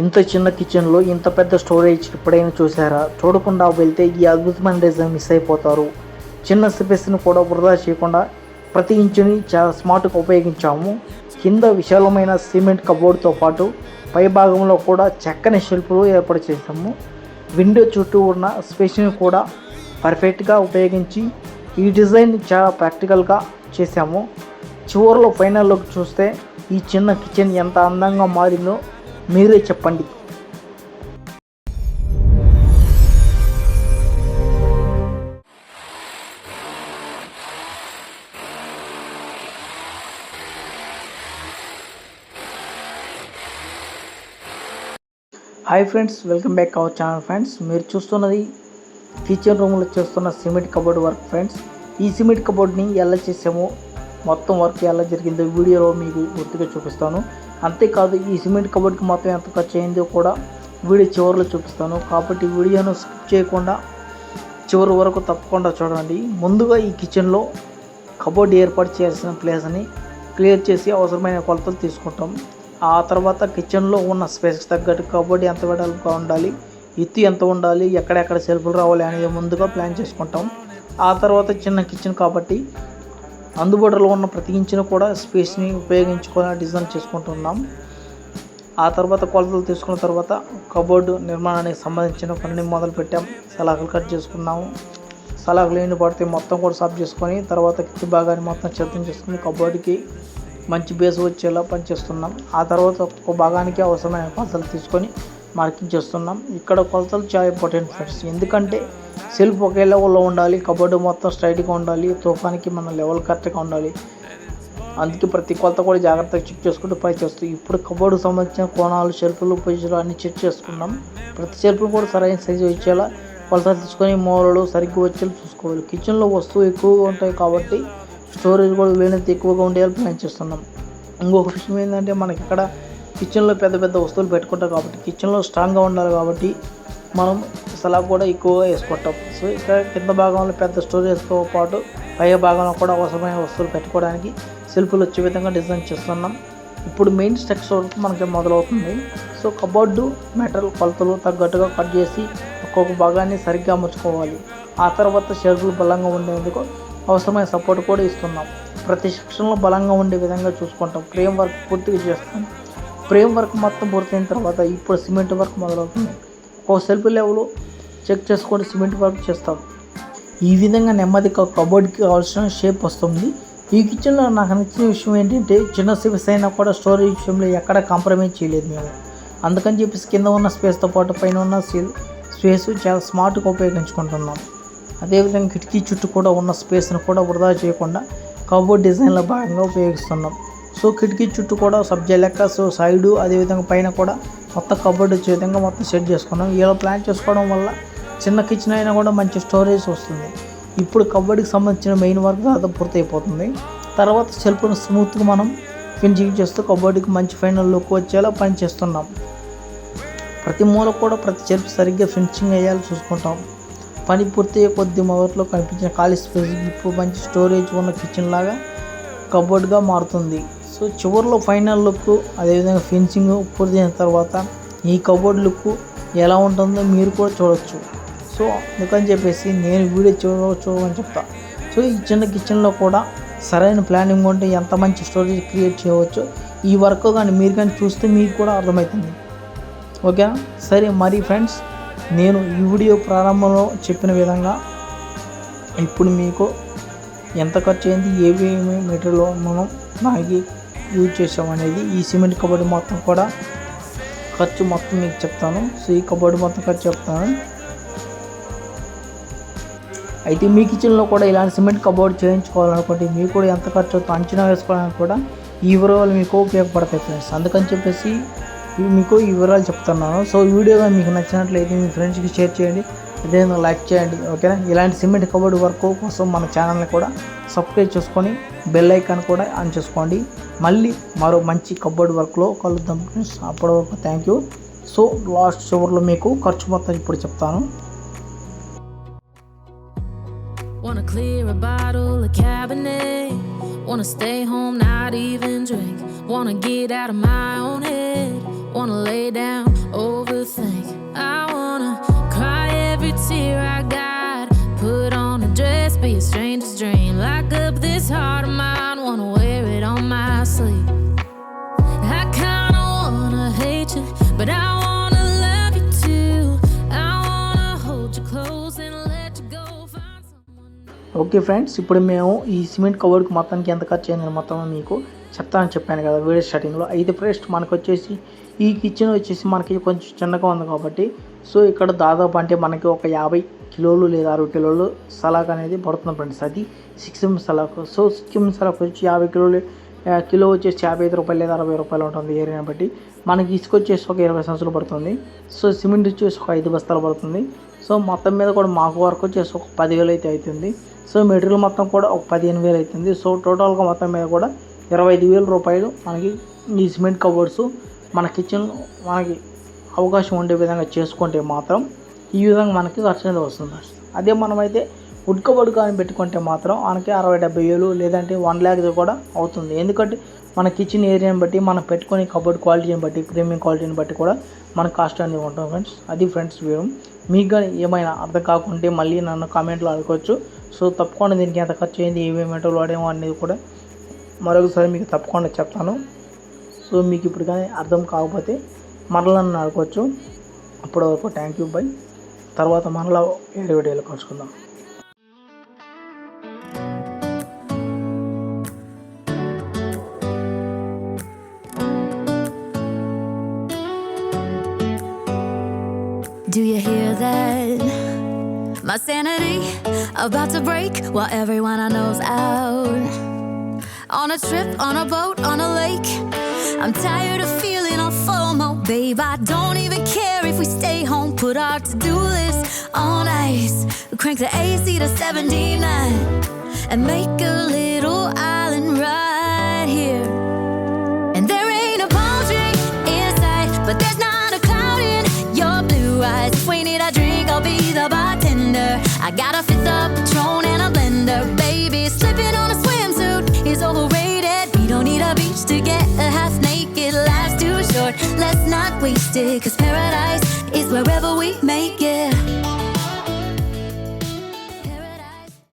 ఇంత చిన్న కిచెన్లో ఇంత పెద్ద స్టోరేజ్ ఎప్పుడైనా చూసారా? చూడకుండా వెళ్తే ఈ అద్భుతమైన డిజైన్ మిస్ అయిపోతారు. చిన్న స్పేస్ని కూడా వృధా చేయకుండా ప్రతి ఇంచుని చాలా స్మార్ట్గా ఉపయోగించాము. కింద విశాలమైన సిమెంట్ కబోర్డ్తో పాటు పై భాగంలో కూడా చక్కని షెల్ఫ్లు ఏర్పాటు చేసాము. విండో చుట్టూ ఉన్న స్పేస్ని కూడా పర్ఫెక్ట్గా ఉపయోగించి ఈ డిజైన్ చాలా ప్రాక్టికల్గా చేశాము. చివరిలో ఫైనల్లోకి చూస్తే ఈ చిన్న కిచెన్ ఎంత అందంగా మారిందో మీరే చెప్పండి. Hi friends, welcome back our channel friends. మీరు చూస్తున్నది కిచెన్ రూమ్లో చేస్తున్న సిమెంట్ కబోర్డ్ వర్క్ ఫ్రెండ్స్. ఈ సిమెంట్ కబోర్డ్ని ఎలా చేసామో, మొత్తం వర్క్ ఎలా జరిగిందో వీడియోలో మీకు గుర్తుగా చూపిస్తాను. అంతేకాదు ఈ సిమెంట్ కబోర్డ్కి మొత్తం ఎంత ఖర్చు అయిందో కూడా వీడియో చివరిలో చూపిస్తాను. కాబట్టి వీడియోను స్కిప్ చేయకుండా చివరి వరకు తప్పకుండా చూడండి. ముందుగా ఈ కిచెన్లో కబోర్డ్ ఏర్పాటు చేయాల్సిన ప్లేస్ని క్లియర్ చేసి అవసరమైన కొలతలు తీసుకుంటాం. ఆ తర్వాత కిచెన్లో ఉన్న స్పేస్కి తగ్గట్టు కబోర్డ్ ఎంత వెడల్పుగా ఉండాలి, ఎత్తు ఎంత ఉండాలి, ఎక్కడెక్కడ సెల్ఫ్లు రావాలి అనేది ముందుగా ప్లాన్ చేసుకుంటాం. ఆ తర్వాత చిన్న కిచెన్ కాబట్టి అందుబాటులో ఉన్న ప్రతి ఇంచును కూడా స్పేస్ని ఉపయోగించుకొని డిజైన్ చేసుకుంటున్నాం. ఆ తర్వాత కొలతలు తీసుకున్న తర్వాత కబోర్డు నిర్మాణానికి సంబంధించిన పనిని మొదలు పెట్టాం. సలాకులు కట్ చేసుకున్నాము. సలాకులు ఎండు పడితే మొత్తం కూడా సాఫ్ చేసుకొని తర్వాత కింది భాగాన్ని మొత్తం సిద్ధం చేసుకుని కబోర్డుకి మంచి బేస్ వచ్చేలా పనిచేస్తున్నాం. ఆ తర్వాత ఒక్కొక్క భాగానికి అవసరమైన కొలతలు తీసుకొని మార్కింగ్ చేస్తున్నాం. ఇక్కడ కొలతలు చాలా ఇంపార్టెంట్ ఫ్రెండ్స్. ఎందుకంటే సెల్ఫ్ ఒకే లెవెల్లో ఉండాలి, కబోర్డు మొత్తం స్ట్రైట్గా ఉండాలి, తూకానికి మన లెవెల్ కరెక్ట్గా ఉండాలి. అందుకే ప్రతి కొలత కూడా జాగ్రత్తగా చెక్ చేసుకుంటూ పై చేస్తూ ఇప్పుడు కబోర్డుకు సంబంధించిన కోణాలు, షెల్ఫ్లు, పొజిషన్లు అన్ని చెక్ చేసుకున్నాం. ప్రతి షెల్ఫ్లు కూడా సరైన సైజు వచ్చేలా కొలతలు తీసుకొని మూలలు సరిగ్గా వచ్చేలా చూసుకోవాలి. కిచెన్లో వస్తువు ఎక్కువగా ఉంటాయి కాబట్టి స్టోరేజ్ కూడా వీలైనంత ఎక్కువగా ఉండేలా ప్లాన్ చేస్తున్నాం. ఇంకొక విషయం ఏంటంటే మనకి ఇక్కడ కిచెన్లో పెద్ద పెద్ద వస్తువులు పెట్టుకుంటాం కాబట్టి కిచెన్లో స్ట్రాంగ్గా ఉండాలి కాబట్టి మనం స్లాబ్ కూడా ఎక్కువగా వేసుకుంటాం. సో ఇక్కడ కింద భాగంలో పెద్ద స్టోరేజ్తో పాటు పై భాగంలో కూడా అవసరమైన వస్తువులు పెట్టుకోవడానికి సెల్ఫ్లు వచ్చే విధంగా డిజైన్ చేస్తున్నాం. ఇప్పుడు మెయిన్ స్ట్రక్చర్ వరకు మనకి మొదలవుతుంది. సో కబోర్డు మెటల్ కొలతలు తగ్గట్టుగా కట్ చేసి ఒక్కొక్క భాగాన్ని సరిగ్గా అమర్చుకోవాలి. ఆ తర్వాత షెల్ఫ్లు బలంగా ఉండేందుకు అవసరమైన సపోర్ట్ కూడా ఇస్తున్నాం. ప్రతి సెక్షన్లో బలంగా ఉండే విధంగా చూసుకుంటాం. ఫ్రేమ్ వర్క్ పూర్తిగా చేస్తాం. ఫ్రేమ్ వర్క్ మొత్తం పూర్తయిన తర్వాత ఇప్పుడు సిమెంట్ వర్క్ మొదలవుతుంది. ఒక సెల్ఫ్ లెవెల్ చెక్ చేసుకొని సిమెంట్ వర్క్ చేస్తాం. ఈ విధంగా నెమ్మదిగా కబోర్డ్కి కావాల్సిన షేప్ వస్తుంది. ఈ కిచెన్లో నాకు నచ్చిన విషయం ఏంటంటే చిన్న స్పేస్ అయినా కూడా స్టోరేజ్ విషయంలో ఎక్కడ కాంప్రమైజ్ చేయలేదు మేము. అందుకని చెప్పేసి కింద ఉన్న స్పేస్తో పాటు పైన ఉన్న స్పేస్ చాలా స్మార్ట్గా ఉపయోగించుకుంటున్నాం. అదేవిధంగా కిటికీ చుట్టూ కూడా ఉన్న స్పేస్ను కూడా వృధా చేయకుండా కబోర్డ్ డిజైన్లో భాగంగా ఉపయోగిస్తున్నాం. సో కిటికీ చుట్టూ కూడా సబ్జా లెక్క సో సైడు అదేవిధంగా పైన కూడా మొత్తం కబోర్డ్ వచ్చే విధంగా మొత్తం సెట్ చేసుకున్నాం. ఇలా ప్లాన్ చేసుకోవడం వల్ల చిన్న కిచెన్ అయినా కూడా మంచి స్టోరేజ్ వస్తుంది. ఇప్పుడు కబోర్డ్కి సంబంధించిన మెయిన్ వర్క్ దాదాపు పూర్తి అయిపోతుంది. తర్వాత సెల్ఫ్ను స్మూత్గా మనం ఫినిషింగ్ చేస్తూ కబోర్డ్కి మంచి ఫైనల్ లుక్ వచ్చేలా పని చేస్తున్నాం. ప్రతి మూల కూడా ప్రతి సెల్ఫ్ సరిగ్గా ఫినిషింగ్ అయ్యేలా చూసుకుంటాం. పని పూర్తయ్యే కొద్ది మొదట్లో కనిపించిన ఖాళీ స్పేస్ ఇప్పుడు మంచి స్టోరేజ్ ఉన్న కిచెన్ లాగా కబోర్డ్గా మారుతుంది. సో చివరిలో ఫైనల్ లుక్ అదేవిధంగా ఫినిషింగ్ పూర్తయిన తర్వాత ఈ కబోర్డ్ లుక్ ఎలా ఉంటుందో మీరు కూడా చూడవచ్చు. సో అందుకని చెప్పేసి నేను వీడియో చూడమని చెప్తా. సో ఈ చిన్న కిచెన్లో కూడా సరైన ప్లానింగ్ ఉంటే ఎంత మంచి స్టోరేజ్ క్రియేట్ చేయవచ్చు ఈ వర్క్ కానీ మీరు కానీ చూస్తే మీకు కూడా అర్థమవుతుంది. ఓకే సరే మరి ఫ్రెండ్స్, నేను ఈ వీడియో ప్రారంభంలో చెప్పిన విధంగా ఇప్పుడు మీకు ఎంత ఖర్చు అయింది, ఏమేమి మెటీరియల్ మనం నాకు యూజ్ చేసామనేది ఈ సిమెంట్ కబోర్డ్ మొత్తం కూడా ఖర్చు మొత్తం మీకు చెప్తాను. సో ఈ కబోర్డ్ మొత్తం ఖర్చు చెప్తాను. అయితే మీ కిచెన్లో కూడా ఇలాంటి సిమెంట్ కబోర్డ్ చేయించుకోవాలనుకుంటే మీకు కూడా ఎంత ఖర్చు అవుతుందో అంచనా వేసుకోవడానికి కూడా ఈ వివరాలు మీకు ఉపయోగపడతాయి ఫ్రెండ్స్. అందుకని చెప్పేసి మీకు ఈ వివరాలు చెప్తున్నాను. సో ఈ వీడియో మీకు నచ్చినట్లయితే మీ ఫ్రెండ్స్కి షేర్ చేయండి, అదేవిధంగా లైక్ చేయండి. ఓకేనా? ఇలాంటి సిమెంట్ కబోర్డ్ వర్క్ కోసం మన ఛానల్ని కూడా సబ్స్క్రైబ్ చేసుకొని బెల్ ఐకాన్ కూడా ఆన్ చేసుకోండి. మళ్ళీ మరో మంచి కబోర్డ్ వర్క్లో కలుద్దాం ఫ్రెండ్స్. అప్పటి వరకు థ్యాంక్ యూ. సో లాస్ట్ చివర్లో మీకు ఖర్చు మొత్తం ఇప్పుడు చెప్తాను. Wanna clear a bottle of Cabernet, wanna stay home, not even drink, wanna get out of my own head, wanna lay down, overthink. I wanna cry every tear I got, put on a dress, be a stranger's dream. Lock up this heart of mine, wanna wear it on my sleeve. I kinda wanna hate you, but I wanna love you too. I wanna hold you close and let you go, find someone new. Okay friends, ఇప్పుడు మేము ఈ cement కవర్కి మొత్తానికి ఎంత ఖర్చు అయిందని మొత్తం మీకు చెప్తానని చెప్పాను కదా వీడియో స్టార్టింగ్లో. అయితే ఫస్ట్ మనకు వచ్చేసి ఈ కిచెన్ వచ్చేసి మనకి కొంచెం చిన్నగా ఉంది కాబట్టి సో ఇక్కడ దాదాపు అంటే మనకి ఒక 50 కిలోలు లేదా 60 కిలోలు సలాక్ అనేది పడుతుంది ఫ్రెండ్స్. అది 6 mm salak. So 6 mm salak వచ్చి 50 కిలోలు, కిలో వచ్చేసి 55 రూపాయలు లేదా 60 రూపాయలు ఉంటుంది ఏరియాని బట్టి. మనకి ఇసుక వచ్చేసి ఒక 20 సంచులు పడుతుంది. సో సిమెంట్ వచ్చేసి ఒక 5 బస్తాలు పడుతుంది. సో మొత్తం మీద కూడా మాకు వర్క్ వచ్చేసి ఒక 10,000 అయితే అవుతుంది. సో మెటీరియల్ మొత్తం కూడా ఒక 15,000 అవుతుంది. సో టోటల్గా మొత్తం మీద కూడా 25,000 రూపాయలు మనకి ఈ సిమెంట్ కబోర్డ్స్ మన కిచెన్ మనకి అవకాశం ఉండే విధంగా చేసుకుంటే మాత్రం ఈ విధంగా మనకి ఖర్చు అనేది వస్తుంది. అదే మనమైతే వుడ్ కబోర్డ్ కానీ పెట్టుకుంటే మాత్రం మనకి 60,000-70,000 లేదంటే 1,00,000 కూడా అవుతుంది. ఎందుకంటే మన కిచెన్ ఏరియాని బట్టి మనం పెట్టుకునే కబోర్డ్ క్వాలిటీని బట్టి, ప్రీమియం క్వాలిటీని బట్టి కూడా మన కాస్ట్ అనేది ఉంటుంది ఫ్రెండ్స్. అది ఫ్రెండ్స్ వీడియో. మీకు కానీ ఏమైనా అర్థం కాకుంటే మళ్ళీ నన్ను కామెంట్లో అడగవచ్చు. సో తప్పకుండా దీనికి ఎంత ఖర్చు అయింది, ఏమేమి మెటీరియల్ వాడేమో అనేది కూడా మరొకసారి మీకు తప్పకుండా చెప్తాను. సో మీకు ఇప్పుడు కానీ అర్థం కాకపోతే మరలా నన్ను అడగవచ్చు. అప్పటి వరకు థ్యాంక్ యూ బై. తర్వాత మరలా వేరే వీడియోలో కలుసుకుందాం. Do you hear that? My sanity about to break while everyone I know's out. On a trip, on a boat, on a lake. I'm tired of feeling all FOMO, babe. I don't even care if we stay home. Put our to-do list on ice. Crank the AC to 79 and make a little island right here. And there ain't a palm tree in sight, but there's not a cloud in your blue eyes. If we need a drink, I'll be the bartender. I got a fifth of Patron and a blender, baby. Slipping on a swimsuit is overrated. We don't need a beach to get a half naked. Life's too short, let's not waste it. 'Cause paradise is wherever we make it.